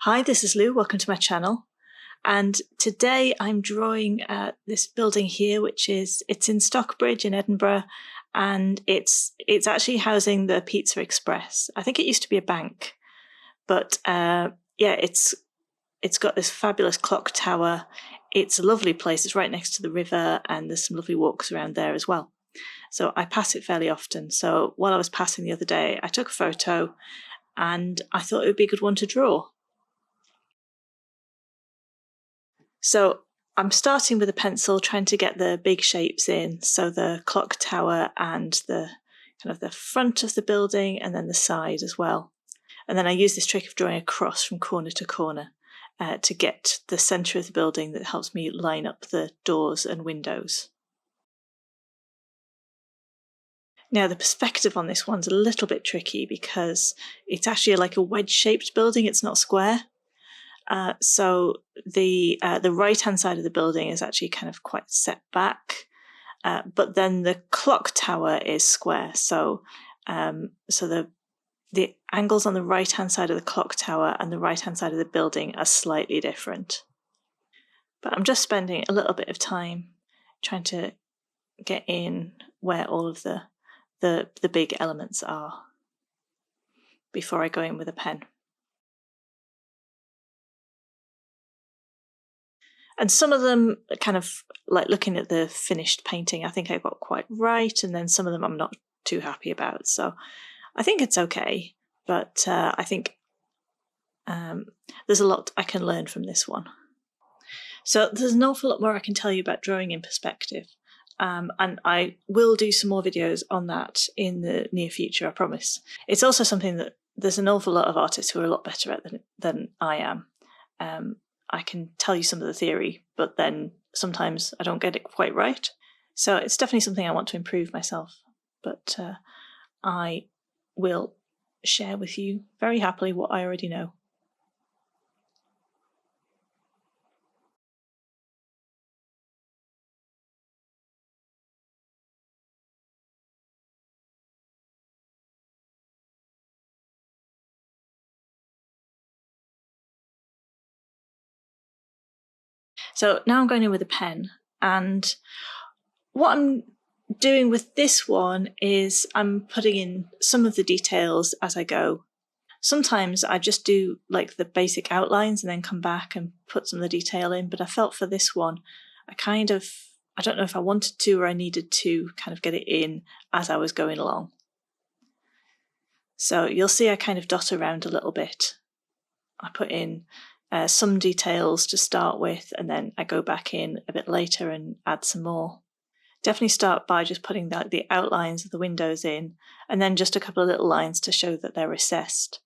Hi, this is Lou. Welcome to my channel. And today I'm drawing this building here, it's in Stockbridge in Edinburgh, and it's actually housing the Pizza Express. I think it used to be a bank, but yeah, it's got this fabulous clock tower. It's a lovely place. It's right next to the river, and there's some lovely walks around there as well. So I pass it fairly often. So while I was passing the other day, I took a photo, and I thought it would be a good one to draw. So I'm starting with a pencil, trying to get the big shapes in. So the clock tower and the kind of the front of the building, and then the side as well. And then I use this trick of drawing across from corner to corner to get the centre of the building that helps me line up the doors and windows. Now the perspective on this one's a little bit tricky because it's actually like a wedge-shaped building, it's not square. So the right-hand side of the building is actually kind of quite set back, but then the clock tower is square. So the angles on the right-hand side of the clock tower and the right-hand side of the building are slightly different. But I'm just spending a little bit of time trying to get in where all of the big elements are before I go in with a pen. And some of them, kind of like looking at the finished painting, I think I got quite right, and then some of them I'm not too happy about. So I think it's okay, but I think there's a lot I can learn from this one. So there's an awful lot more I can tell you about drawing in perspective, and I will do some more videos on that in the near future, I promise. It's also something that there's an awful lot of artists who are a lot better at than I am. I can tell you some of the theory, but then sometimes I don't get it quite right. So it's definitely something I want to improve myself, but I will share with you very happily what I already know. So now I'm going in with a pen, and what I'm doing with this one is I'm putting in some of the details as I go. Sometimes I just do like the basic outlines and then come back and put some of the detail in, but I felt for this one, I don't know if I wanted to or I needed to kind of get it in as I was going along. So you'll see I kind of dot around a little bit. I put in some details to start with, and then I go back in a bit later and add some more. Definitely start by just putting the outlines of the windows in, and then just a couple of little lines to show that they're recessed.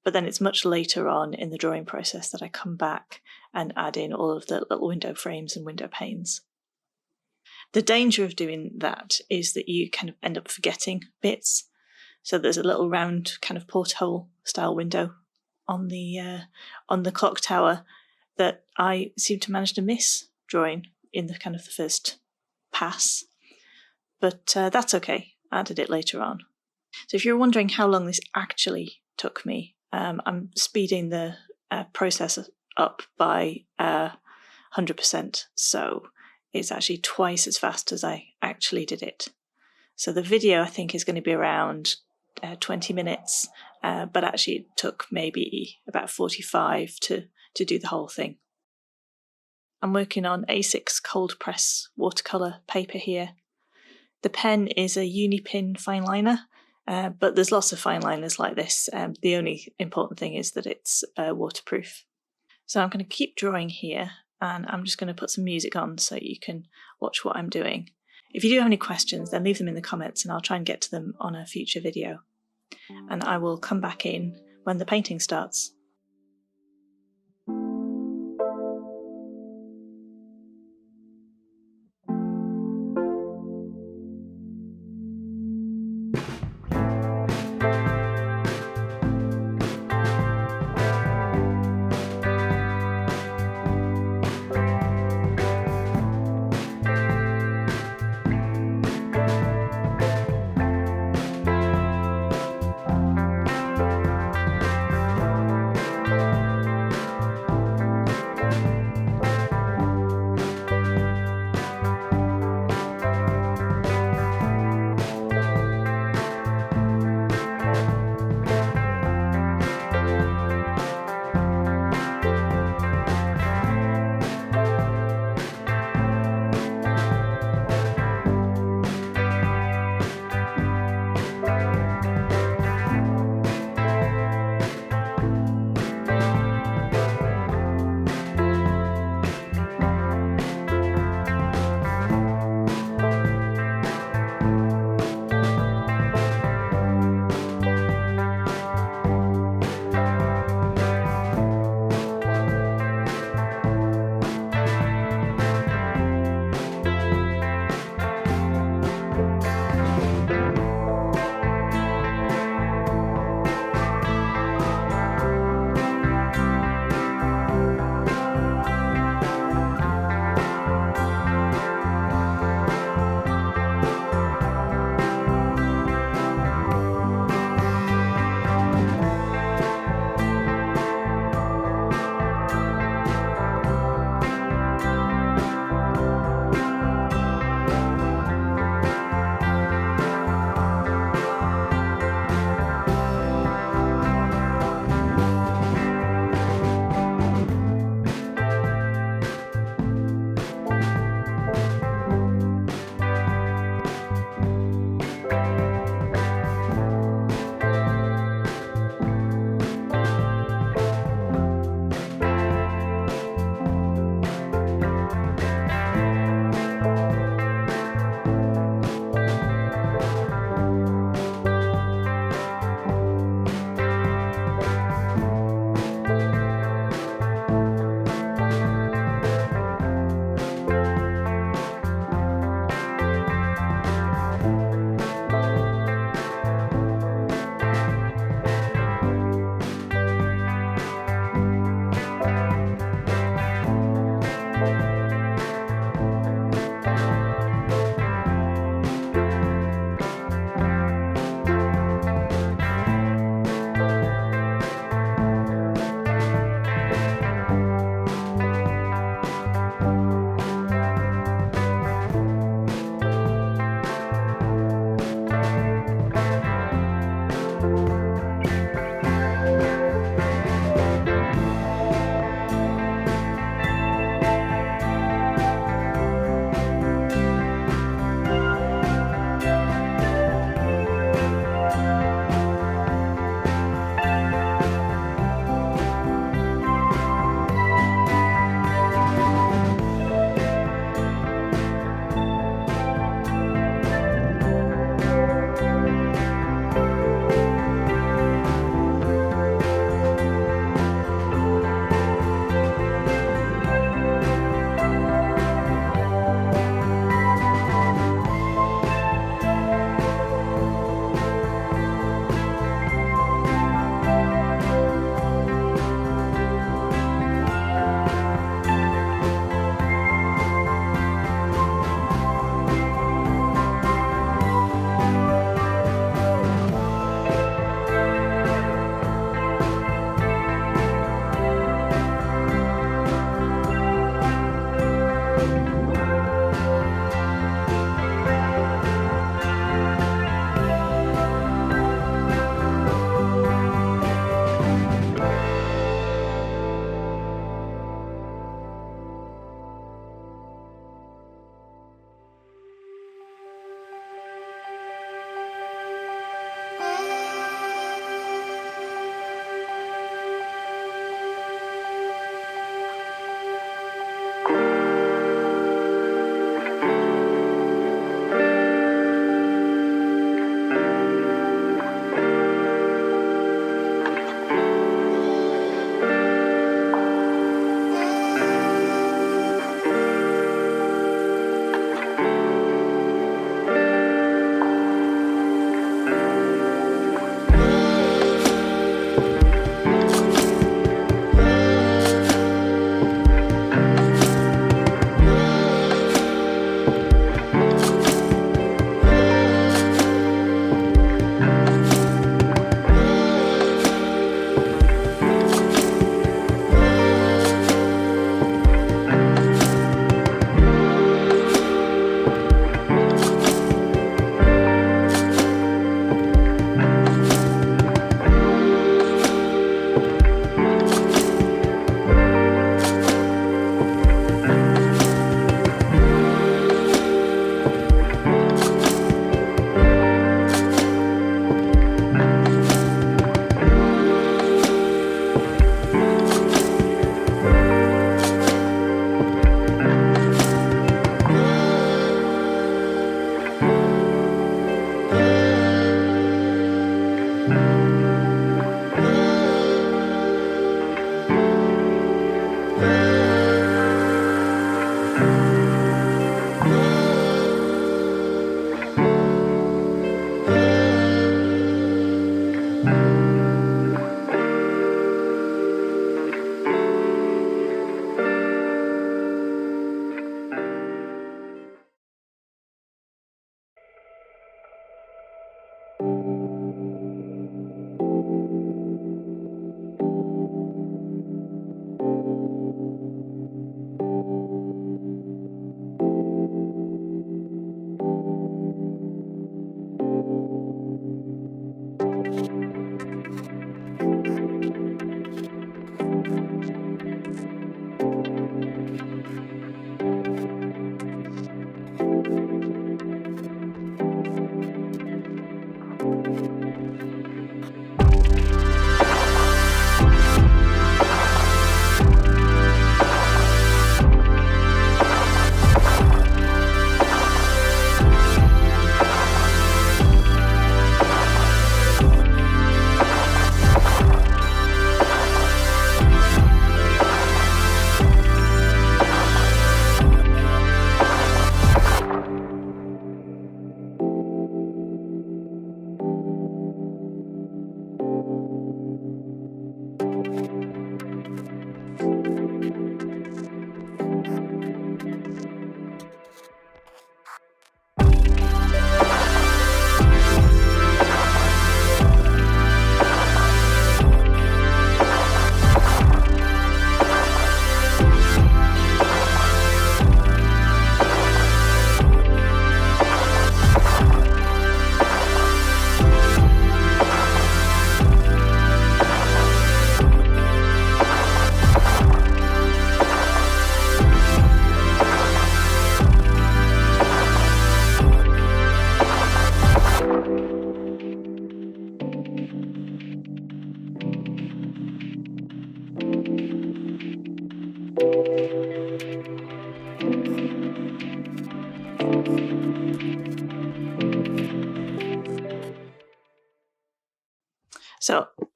But then it's much later on in the drawing process that I come back and add in all of the little window frames and window panes. The danger of doing that is that you kind of end up forgetting bits. So there's a little round kind of porthole style window on the clock tower that I seem to manage to miss drawing in the kind of the first pass, but that's okay. I added it later on. So if you're wondering how long this actually took me, I'm speeding the process up by 100%, so it's actually twice as fast as I actually did it. So the video I think is going to be around 20 minutes, but actually it took maybe about 45 to do the whole thing. I'm working on A6 cold press watercolour paper here. The pen is a Uni-Pin Fine Liner, but there's lots of fine liners like this. The only important thing is that it's waterproof. So I'm going to keep drawing here, and I'm just going to put some music on so you can watch what I'm doing. If you do have any questions, then leave them in the comments and I'll try and get to them on a future video. And I will come back in when the painting starts.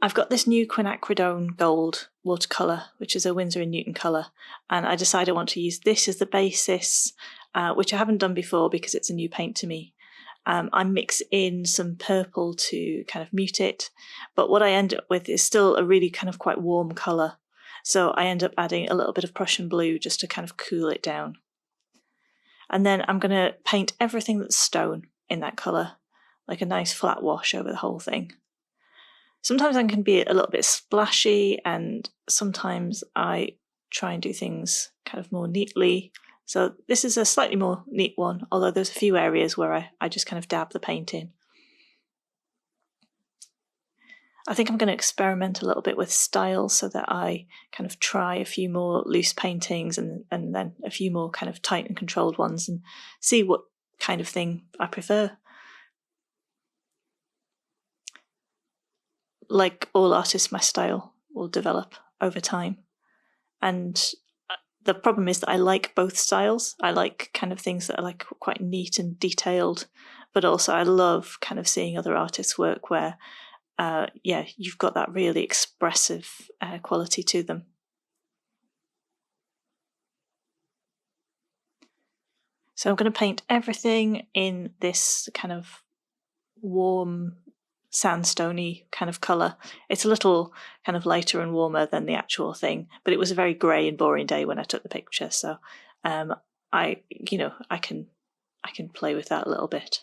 I've got this new quinacridone gold watercolour, which is a Windsor and Newton colour, and I decided I want to use this as the basis, which I haven't done before because it's a new paint to me. I mix in some purple to kind of mute it, but what I end up with is still a really kind of quite warm colour. So I end up adding a little bit of Prussian blue just to kind of cool it down. And then I'm going to paint everything that's stone in that colour, like a nice flat wash over the whole thing. Sometimes I can be a little bit splashy, and sometimes I try and do things kind of more neatly. So this is a slightly more neat one, although there's a few areas where I just kind of dab the paint in. I think I'm going to experiment a little bit with styles so that I kind of try a few more loose paintings and then a few more kind of tight and controlled ones and see what kind of thing I prefer. Like all artists, my style will develop over time. And the problem is that I like both styles. I like kind of things that are like quite neat and detailed, but also I love kind of seeing other artists' work where you've got that really expressive quality to them. So I'm going to paint everything in this kind of warm, sandstony kind of colour. It's a little kind of lighter and warmer than the actual thing, but it was a very grey and boring day when I took the picture, so I can play with that a little bit.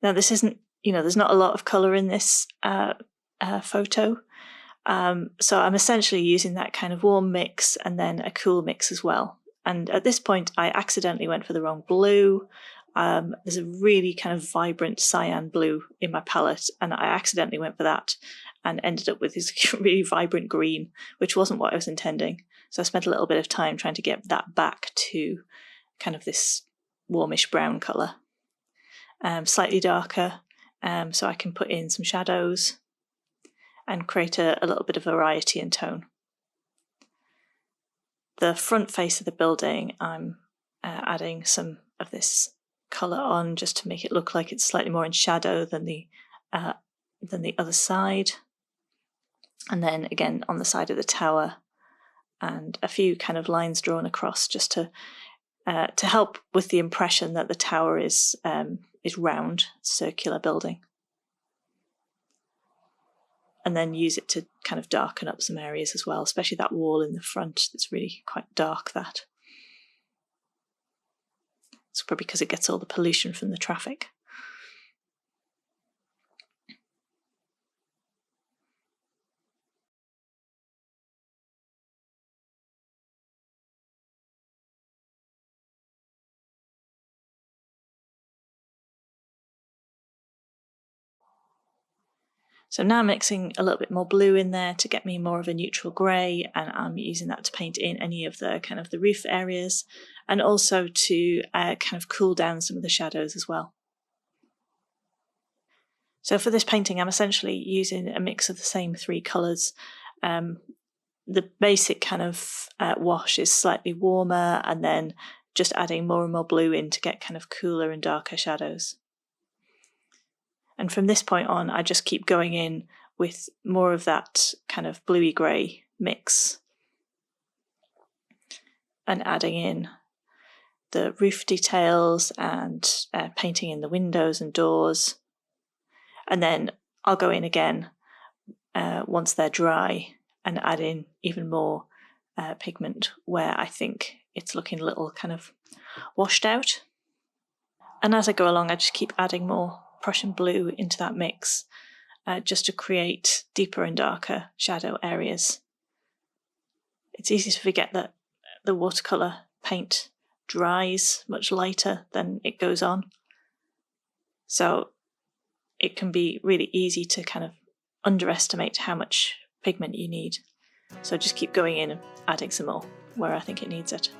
Now this isn't, there's not a lot of colour in this photo, so I'm essentially using that kind of warm mix and then a cool mix as well. And at this point I accidentally went for the wrong blue. There's a really kind of vibrant cyan blue in my palette, and I accidentally went for that and ended up with this really vibrant green, which wasn't what I was intending. So I spent a little bit of time trying to get that back to kind of this warmish brown colour. Slightly darker, so I can put in some shadows and create a little bit of variety in tone. The front face of the building, I'm adding some of this colour on just to make it look like it's slightly more in shadow than the other side. And then again on the side of the tower, and a few kind of lines drawn across just to help with the impression that the tower is round, circular building. And then use it to kind of darken up some areas as well, especially that wall in the front that's really quite dark. That it's probably because it gets all the pollution from the traffic. So now I'm mixing a little bit more blue in there to get me more of a neutral grey, and I'm using that to paint in any of the kind of the roof areas, and also to kind of cool down some of the shadows as well. So for this painting I'm essentially using a mix of the same three colours. The basic kind of wash is slightly warmer, and then just adding more and more blue in to get kind of cooler and darker shadows. And from this point on, I just keep going in with more of that kind of bluey grey mix and adding in the roof details and painting in the windows and doors. And then I'll go in again once they're dry and add in even more pigment where I think it's looking a little kind of washed out. And as I go along, I just keep adding more Prussian blue into that mix just to create deeper and darker shadow areas. It's easy to forget that the watercolour paint dries much lighter than it goes on, so it can be really easy to kind of underestimate how much pigment you need. So just keep going in and adding some more where I think it needs it.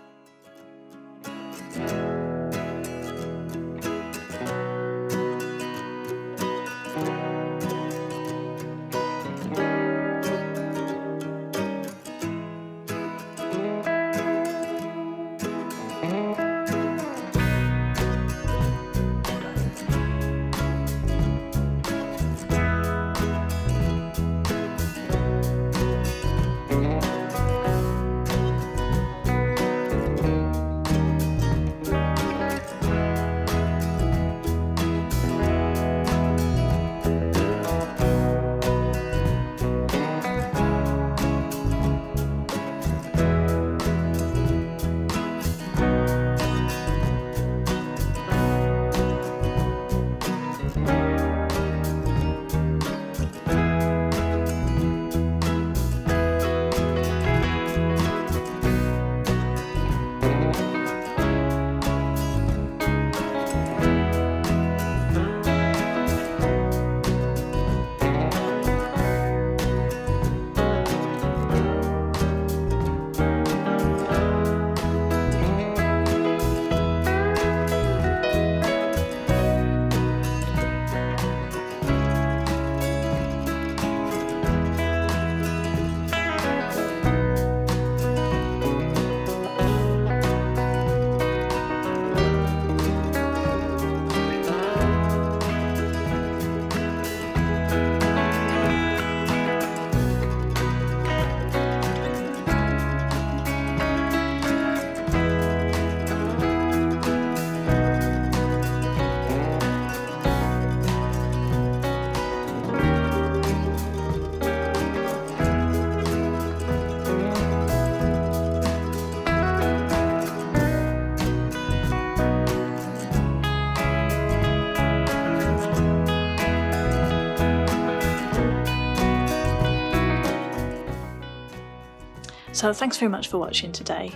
So thanks very much for watching today.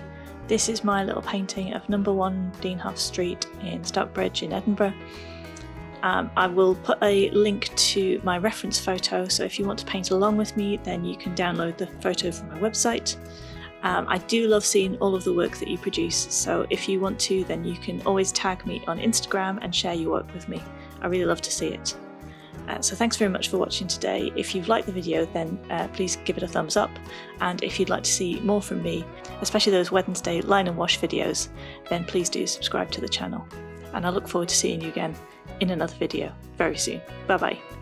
This is my little painting of number 1 Deanhaugh Street in Stockbridge in Edinburgh. I will put a link to my reference photo, so if you want to paint along with me then you can download the photo from my website. I do love seeing all of the work that you produce, so if you want to then you can always tag me on Instagram and share your work with me. I really love to see it. So thanks very much for watching today. If you've liked the video then please give it a thumbs up, and if you'd like to see more from me, especially those Wednesday line and wash videos, then please do subscribe to the channel. And I look forward to seeing you again in another video very soon. Bye bye.